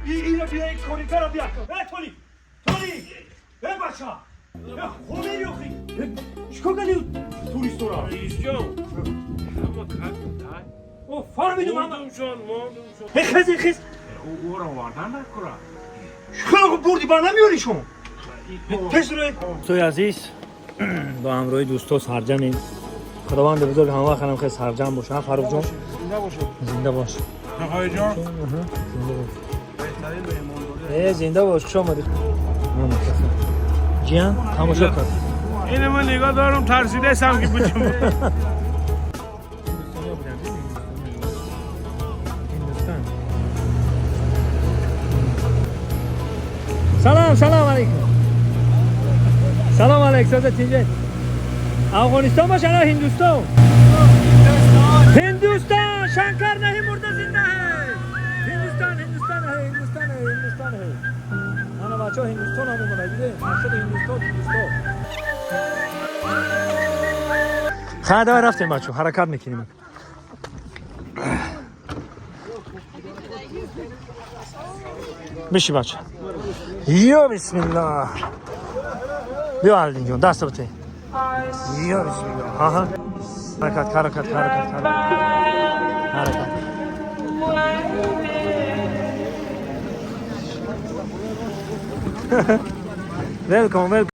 اینو بیا این کوریفر رو بیا تولی بچه خوبه یوخی چیکار کنی توریستورا Reisjon. Ama kalkın da. او فهمیدم اما Mordum şon. خیز O oralardan da kura. شکر بردی با نمیاری شما پسره دوستای عزیز با همراهی دوستا سرجمیم. خداوند بزرگ همه وقت هم خیلی سرجم باشه. فاروق جان زنده باش. Nahai can. زنده باش. خوش آمدید. جیان تماشا کن. اینه من نگاه دارم ترسیده سم که بچم. سلام علیکم. سلام علیکم. سازت اینجا افغانستان باشه نه هندوستان. هندوستان شنکر نہیں مرده زنده ہے. هندوستان ہے. انا بچه هندوستان هم اومده دیده. مقصد هندوستان. خیلی رفتیم بچه حرکت میکنیم. بشی بچه. یا بسم الله. بیا علین جون دست بته. یا بسم الله. ها. حرکت. Welkom.